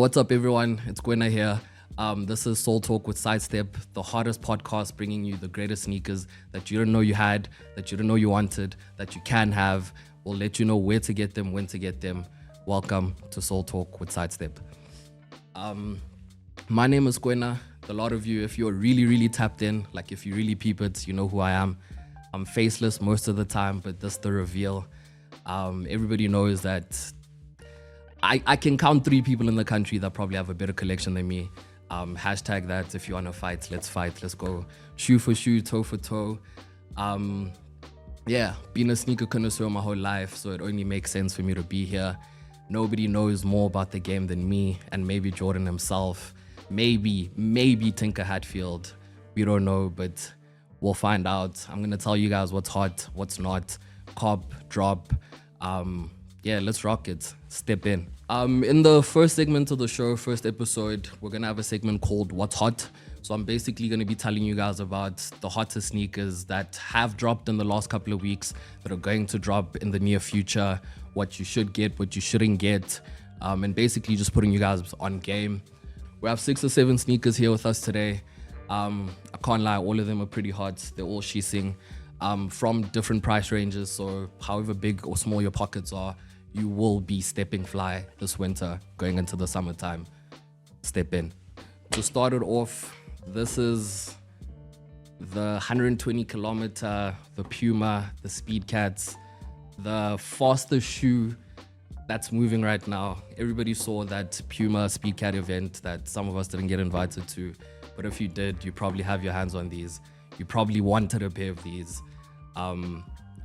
what's up, everyone? It's Gwena here. This is Soul Talk with Sidestep, the hottest podcast bringing you the greatest sneakers that you didn't know you had, that you didn't know you wanted, that you can have. We'll let you know where to get them, when to get them. Welcome to Soul Talk with Sidestep. My name is Gwena. A lot of you, if you're really tapped in, like if you really peep it, you know who I am. I'm faceless most of the time, but this the reveal. Everybody knows that I can count 3 people in the country that probably have a better collection than me. Hashtag that. If you want to fight, let's go shoe for shoe, toe for toe. Been a sneaker connoisseur my whole life, so it only makes sense for me to be here. Nobody knows more about the game than me, and maybe Jordan himself, maybe Tinker Hatfield. We don't know, but we'll find out. I'm gonna tell you guys what's hot, what's not. Cop, drop. Let's rock it. Step in. In the first segment of the show, first episode, we're gonna have a segment called What's Hot. So I'm basically gonna be telling you guys about the hottest sneakers that have dropped in the last couple of weeks, that are going to drop in the near future, what you should get, what you shouldn't get, and basically just putting you guys on game. We have 6 or 7 sneakers here with us today. I can't lie, all of them are pretty hot. They're all sheesing from different price ranges. So however big or small your pockets are, you will be stepping fly this winter going into the summertime. Step in. To start it off, this is the 120 kilometer, the Puma, the Speed Cats, the fastest shoe that's moving right now. Everybody saw that Puma Speed Cat event that some of us didn't get invited to, but if you did, you probably have your hands on these. You probably wanted a pair of these.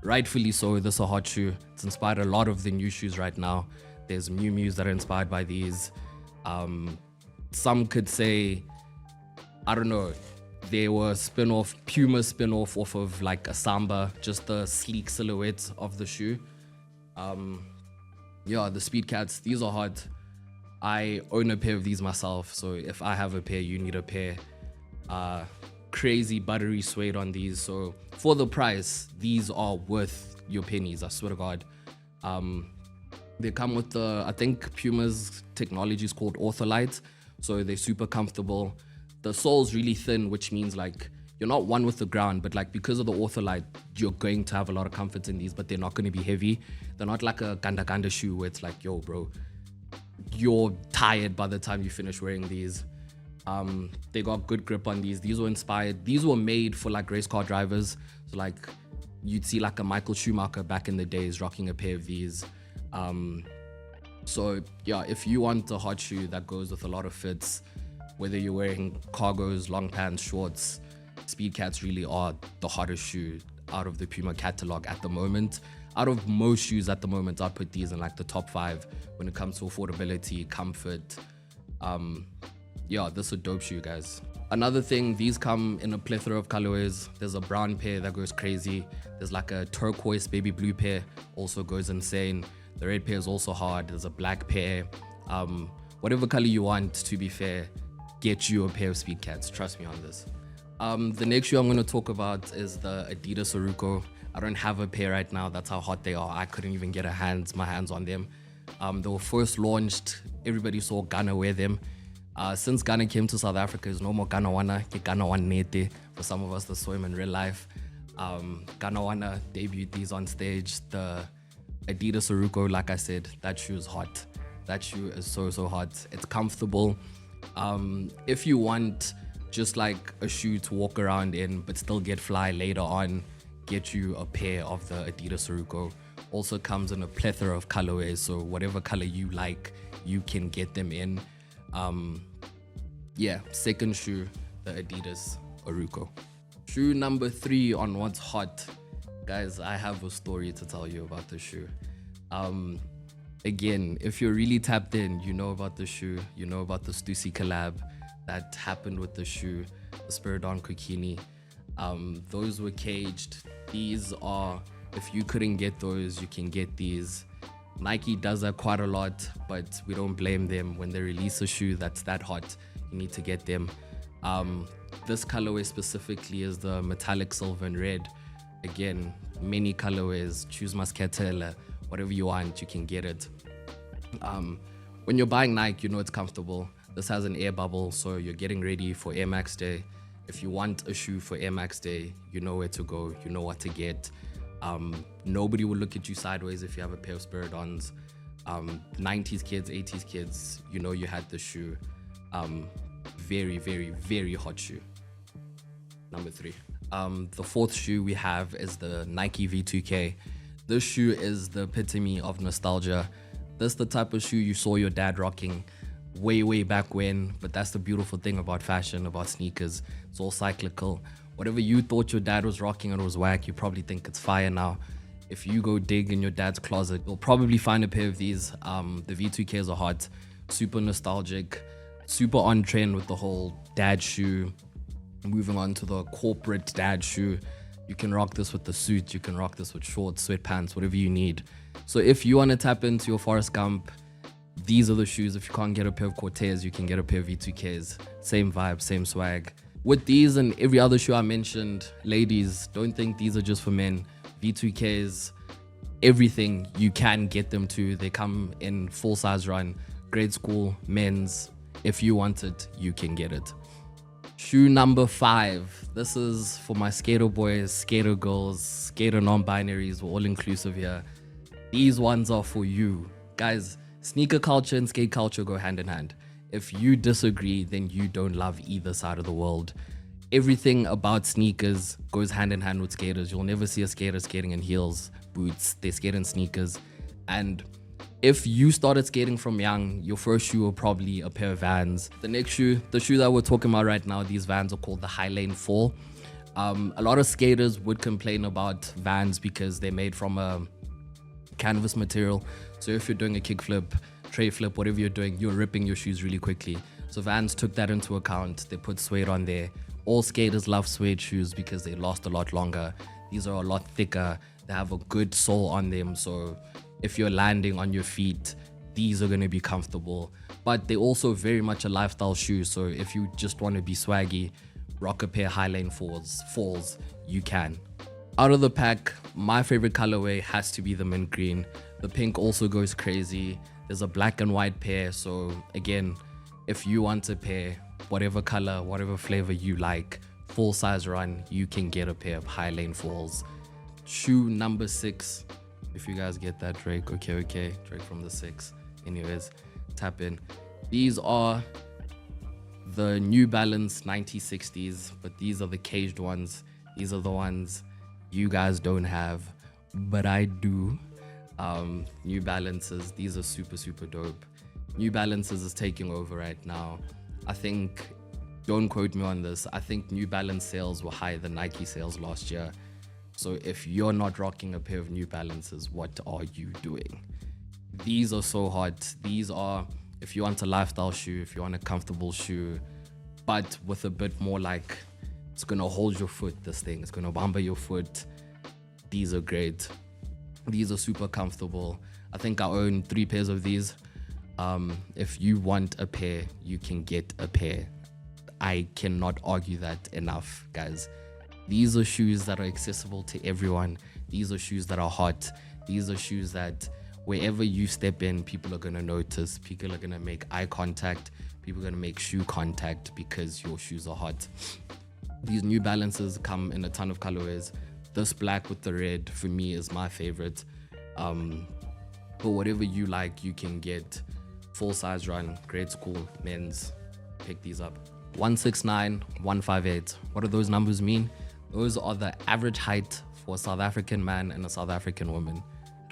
Rightfully so, this is a hot shoe. It's inspired a lot of the new shoes right now. There's Miu Mius that are inspired by these. Some could say, I don't know, they were Puma spin-off off of like a Samba, just the sleek silhouette of the shoe. The Speed Cats, these are hot. I own a pair of these myself, so if I have a pair, you need a pair. Crazy buttery suede on these, so for the price, these are worth your pennies, I swear to God. They come with I think Puma's technology is called Ortholite, so they're super comfortable. The sole's really thin, which means like you're not one with the ground, but like because of the Ortholite, you're going to have a lot of comfort in these, but they're not going to be heavy. They're not like a ganda shoe where it's like, yo bro, you're tired by the time you finish wearing these. They got good grip on these. These were made for like race car drivers. So like you'd see like a Michael Schumacher back in the days rocking a pair of these. If you want a hot shoe that goes with a lot of fits, whether you're wearing cargos, long pants, shorts, Speed Cats really are the hottest shoe out of the Puma catalog at the moment. Out of most shoes at the moment, I'd put these in like the top 5 when it comes to affordability, comfort. This is a dope shoe, guys. Another thing, these come in a plethora of colorways. There's a brown pair that goes crazy. There's like a turquoise baby blue pair, also goes insane. The red pair is also hard. There's a black pair. Whatever color you want, to be fair, get you a pair of Speed Cats. Trust me on this. The next shoe I'm going to talk about is the Adidas Aruko. I don't have a pair right now. That's how hot they are. I couldn't even get my hands on them. They were first launched. Everybody saw Ghana wear them. Since Ghana came to South Africa, there's no more Ghana Wana, Ghana Wanete for some of us that saw him in real life. Ghana Wana debuted these on stage. The Adidas Aruko, like I said, that shoe is hot. That shoe is so hot. It's comfortable. If you want just like a shoe to walk around in but still get fly later on, get you a pair of the Adidas Aruko. Also comes in a plethora of colorways, so whatever color you like, you can get them in. Second shoe, the Adidas Aruko. Shoe number 3 on what's hot. Guys, I have a story to tell you about this shoe. Again, if you're really tapped in, you know about the shoe, you know about the Stussy collab that happened with the shoe, the Spiridon Kokini. Those were caged. These are, if you couldn't get those, you can get these. Nike does that quite a lot, but we don't blame them. When they release a shoe that's that hot, you need to get them. This colorway specifically is the metallic silver and red. Again, many colorways, choose Muscatella, whatever you want, you can get it. When you're buying Nike, you know it's comfortable. This has an air bubble, so you're getting ready for Air Max Day. If you want a shoe for Air Max Day, you know where to go, you know what to get. Nobody will look at you sideways if you have a pair of Spiridons. 90s kids, 80s kids, you know you had the shoe. Very, very, very hot shoe. Number 3. The fourth shoe we have is the Nike V2K. This shoe is the epitome of nostalgia. This is the type of shoe you saw your dad rocking way back when, but that's the beautiful thing about fashion, about sneakers. It's all cyclical. Whatever you thought your dad was rocking and it was whack, you probably think it's fire now. If you go dig in your dad's closet, you'll probably find a pair of these. The V2Ks are hot, super nostalgic, super on trend with the whole dad shoe. Moving on to the corporate dad shoe. You can rock this with the suit, you can rock this with shorts, sweatpants, whatever you need. So if you want to tap into your Forrest Gump, these are the shoes. If you can't get a pair of Cortez, you can get a pair of V2Ks. Same vibe, same swag. With these and every other shoe I mentioned, ladies, don't think these are just for men. V2Ks, everything, you can get them too. They come in full size run, grade school, men's. If you want it, you can get it. Shoe number 5. This is for my skater boys, skater girls, skater non-binaries. We're all inclusive here. These ones are for you. Guys, sneaker culture and skate culture go hand in hand. If you disagree, then you don't love either side of the world. Everything about sneakers goes hand in hand with skaters. You'll never see a skater skating in heels, boots. They skate in sneakers. And if you started skating from young, your first shoe will probably a pair of Vans. The next shoe, the shoe that we're talking about right now, these Vans are called the High Lane 4. A lot of skaters would complain about Vans because they're made from a canvas material. So if you're doing a kickflip, tray flip, whatever you're doing, you're ripping your shoes really quickly. So Vans took that into account. They put suede on there. All skaters love suede shoes because they last a lot longer. These are a lot thicker. They have a good sole on them. So if you're landing on your feet, these are going to be comfortable. But they're also very much a lifestyle shoe. So if you just want to be swaggy, rock a pair of High Lane falls, you can. Out of the pack, my favorite colorway has to be the mint green. The pink also goes crazy. There's a black and white pair. So again, if you want a pair, whatever color, whatever flavor you like, full size run, you can get a pair of High Lane falls. Shoe number 6. If you guys get that, Drake, okay, Drake from the 6. Anyways, tap in. These are the New Balance 9060s, but these are the caged ones. These are the ones you guys don't have, but I do. New Balances, these are super dope. New Balances is taking over right now. I think, don't quote me on this, I think New Balance sales were higher than Nike sales last year. So if you're not rocking a pair of New Balances, what are you doing? These are so hot. These are, if you want a lifestyle shoe, if you want a comfortable shoe, but with a bit more like, it's gonna hold your foot, this thing. It's gonna bumper your foot. These are great. These are super comfortable. I think I own 3 pairs of these. If you want a pair, you can get a pair. I cannot argue that enough, guys. These are shoes that are accessible to everyone. These are shoes that are hot. These are shoes that wherever you step in, people are going to notice. People are going to make eye contact. People are going to make shoe contact because your shoes are hot. These New Balances come in a ton of colorways. This black with the red, for me, is my favorite. But whatever you like, you can get. Full size run, grade school, men's. Pick these up. 169, 158. What do those numbers mean? Those are the average height for a South African man and a South African woman.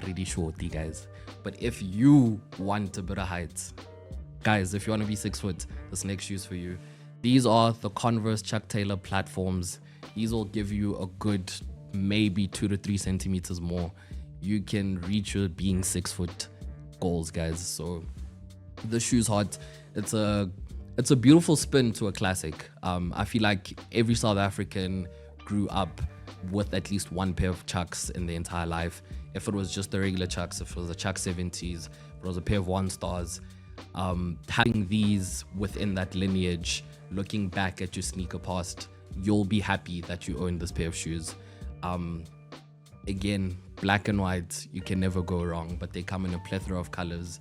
Really shorty, guys. But if you want a bit of height, guys, if you want to be 6 foot, this next shoe's for you. These are the Converse Chuck Taylor platforms. These will give you a good maybe 2 to 3 centimeters more. You can reach your being 6 foot goals, guys. So the shoe's hot. It's a beautiful spin to a classic. I feel like every South African grew up with at least one pair of Chucks in their entire life. If it was just the regular Chucks, if it was a Chuck 70s, if it was a pair of One Stars, having these within that lineage, looking back at your sneaker past, you'll be happy that you own this pair of shoes. Again, black and white, you can never go wrong, but they come in a plethora of colors.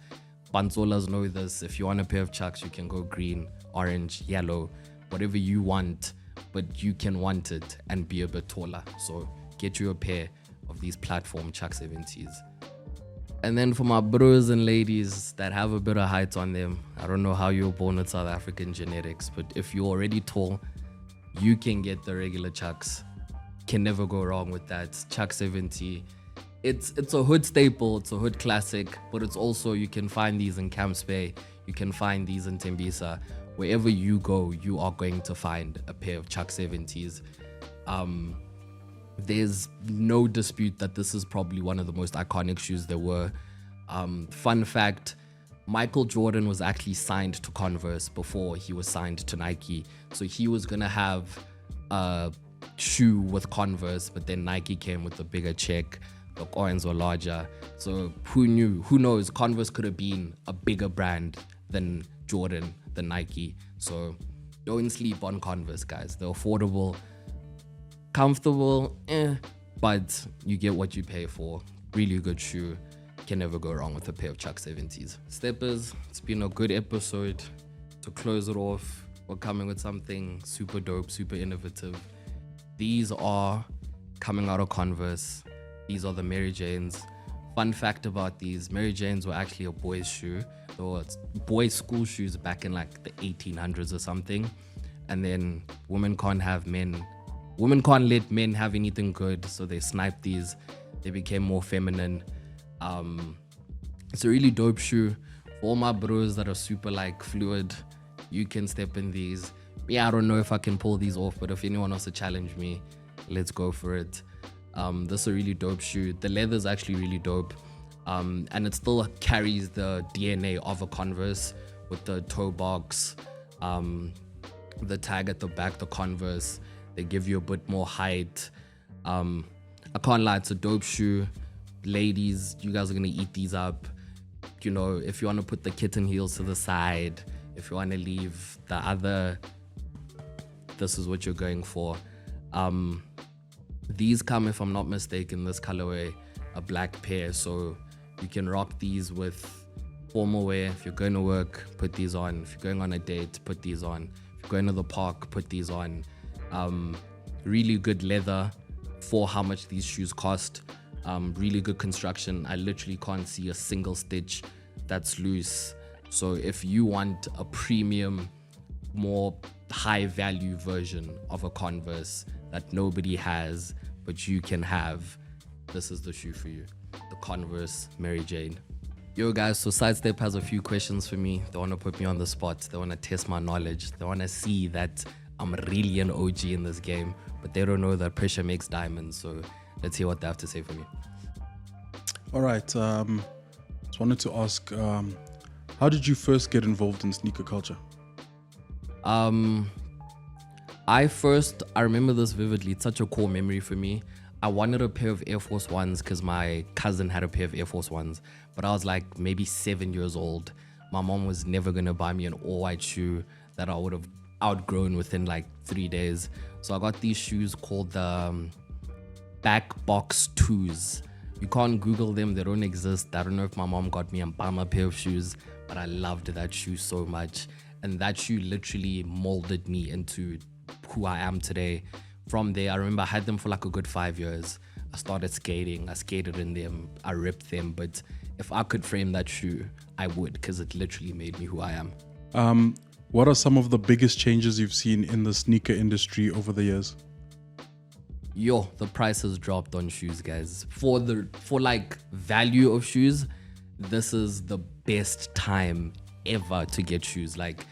Banzolas know this. If you want a pair of Chucks, you can go green, orange, yellow, whatever you want, but you can want it and be a bit taller. So get you a pair of these platform Chuck 70s. And then for my bros and ladies that have a bit of height on them, I don't know how you were born with South African genetics, but if you're already tall, you can get the regular Chucks. Can never go wrong with that. Chuck 70. It's a hood staple, it's a hood classic, but it's also, you can find these in Camps Bay, you can find these in Tembisa. Wherever you go, you are going to find a pair of Chuck 70s. There's no dispute that this is probably one of the most iconic shoes there were. Fun fact, Michael Jordan was actually signed to Converse before he was signed to Nike. So he was going to have a shoe with Converse, but then Nike came with a bigger check. The coins were larger. So who knew? Who knows? Converse could have been a bigger brand than Jordan, than Nike. So don't sleep on Converse, guys. They're affordable, comfortable, but you get what you pay for. Really good shoe. Can never go wrong with a pair of Chuck 70s. Steppers, it's been a good episode. To close it off, we're coming with something super dope, super innovative. These are coming out of Converse. These are the Mary Janes. Fun fact about these, Mary Janes were actually a boys' shoe. They were boys' school shoes back in like the 1800s or something. And then women can't let men have anything good, so they sniped these. They became more feminine. It's a really dope shoe. For all my bros that are super like fluid, you can step in these. Yeah, I don't know if I can pull these off, but if anyone wants to challenge me, let's go for it. This is a really dope shoe. The leather is actually really dope. And it still carries the DNA of a Converse with the toe box, the tag at the back, the Converse. They give you a bit more height. I can't lie, it's a dope shoe. Ladies, you guys are gonna eat these up. You know, if you want to put the kitten heels to the side, if you want to leave the other, this is what you're going for. These come, if I'm not mistaken, this colorway, a black pair, so you can rock these with formal wear. If you're going to work, put these on. If you're going on a date, put these on. If you're going to the park, put these on. Really good leather for how much these shoes cost. Really good construction. I literally can't see a single stitch that's loose. So if you want a premium, more high value version of a Converse that nobody has but you can have, this is the shoe for you. The Converse Mary Jane. Yo guys, so Sidestep has a few questions for me. They want to put me on the spot. They want to test my knowledge. They want to see that I'm really an OG in this game, but they don't know that pressure makes diamonds. So let's hear what they have to say for me. All right. Just wanted to ask, how did you first get involved in sneaker culture? I remember this vividly. It's such a core memory for me. I wanted a pair of Air Force Ones because my cousin had a pair of Air Force Ones, but I was like maybe 7 years old. My mom was never going to buy me an all-white shoe that I would have outgrown within like 3 days. So I got these shoes called the Back Box 2s. You can't Google them. They don't exist. I don't know if my mom got me a Bama pair of shoes, but I loved that shoe so much. And that shoe literally molded me into who I am today. From there, I remember I had them for like a good 5 years. I started skating. I skated in them. I ripped them. But if I could frame that shoe, I would, because it literally made me who I am. What are some of the biggest changes you've seen in the sneaker industry over the years? Yo, the price has dropped on shoes, guys. For like value of shoes, this is the best time ever to get shoes. Like,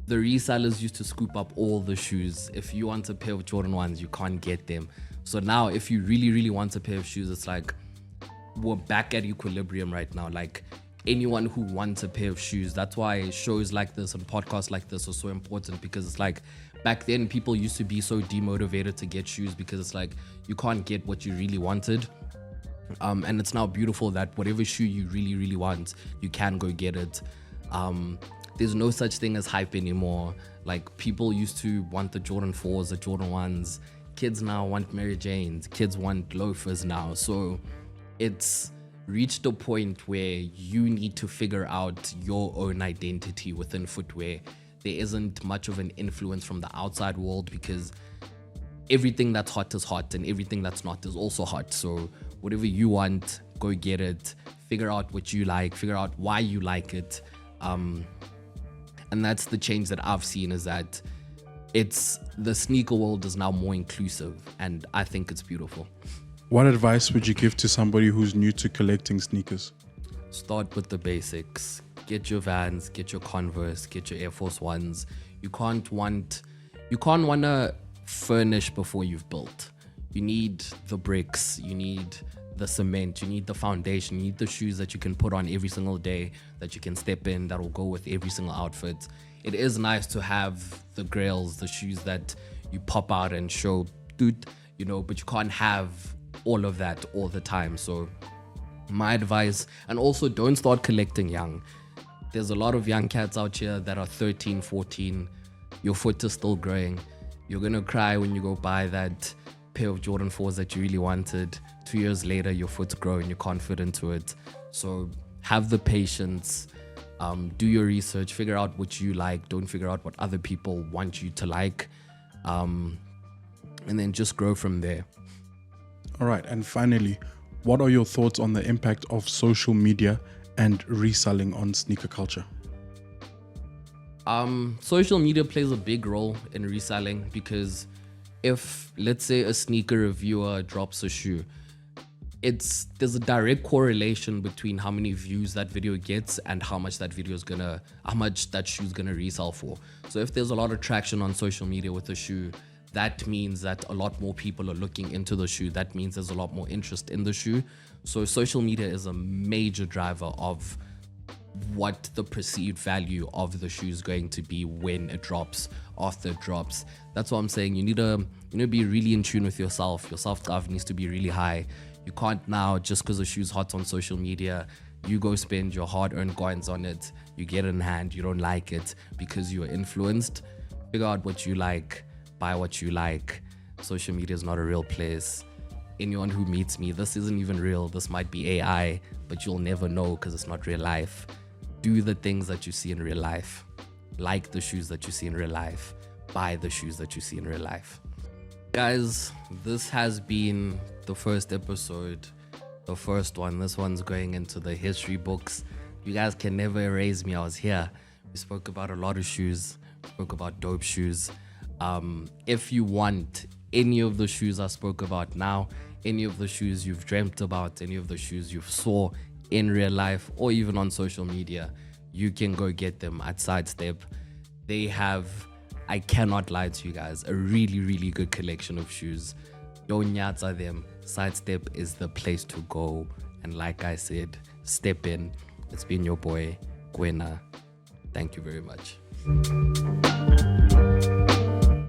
the resellers used to scoop up all the shoes. If you want a pair of Jordan 1s, you can't get them. So now if you really, really want a pair of shoes, it's like we're back at equilibrium right now. Like, anyone who wants a pair of shoes, that's why shows like this and podcasts like this are so important, because it's like back then people used to be so demotivated to get shoes because it's like you can't get what you really wanted. And it's now beautiful that whatever shoe you really, really want, you can go get it. There's no such thing as hype anymore. Like, people used to want the Jordan 4s, the Jordan 1s. Kids now want Mary Janes. Kids want loafers now. So it's reached a point where you need to figure out your own identity within footwear. There isn't much of an influence from the outside world because everything that's hot is hot and everything that's not is also hot. So whatever you want, go get it. Figure out what you like, figure out why you like it. And that's the change that I've seen, is that the sneaker world is now more inclusive, and I think it's beautiful. What advice would you give to somebody who's new to collecting sneakers? Start with the basics. Get your Vans, get your Converse, get your Air Force Ones. You can't want to furnish before you've built. You need the bricks, you need the cement, you need the foundation, you need the shoes that you can put on every single day, that you can step in, that will go with every single outfit. It is nice to have the grails, the shoes that you pop out and show, dude, but you can't have all of that all the time. So my advice, and also don't start collecting young. There's a lot of young cats out here that are 13, 14. Your foot is still growing. You're going to cry when you go buy that pair of Jordan 4s that you really wanted. 2 years later, your foot's growing, you're confident to it. So have the patience, do your research, figure out what you like. Don't figure out what other people want you to like. And then just grow from there. All right. And finally, what are your thoughts on the impact of social media and reselling on sneaker culture? Social media plays a big role in reselling, because if, let's say, a sneaker reviewer drops a shoe, there's a direct correlation between how many views that video gets and how much that shoe's gonna resell for. So if there's a lot of traction on social media with a shoe, that means that a lot more people are looking into the shoe. That means there's a lot more interest in the shoe. So social media is a major driver of what the perceived value of the shoe is going to be when it drops, after it drops. That's what I'm saying. You need to be really in tune with yourself. Your self-love needs to be really high. You can't now, just because the shoe's hot on social media, you go spend your hard-earned coins on it, you get it in hand, you don't like it because you are influenced. Figure out what you like, buy what you like. Social media is not a real place. Anyone who meets me, this isn't even real. This might be AI, but you'll never know because it's not real life. Do the things that you see in real life. Like the shoes that you see in real life. Buy the shoes that you see in real life. Guys, this has been the first episode, the first one. This one's going into the history books. You guys can never erase me. I was here. We spoke about a lot of shoes. We spoke about dope shoes. If you want any of the shoes I spoke about now, any of the shoes you've dreamt about, any of the shoes you saw in real life or even on social media, you can go get them at Sidestep. They have, I cannot lie to you guys, a really, really good collection of shoes. Don't nyatsa them. Sidestep is the place to go. And like I said, step in. It's been your boy, Gwena. Thank you very much.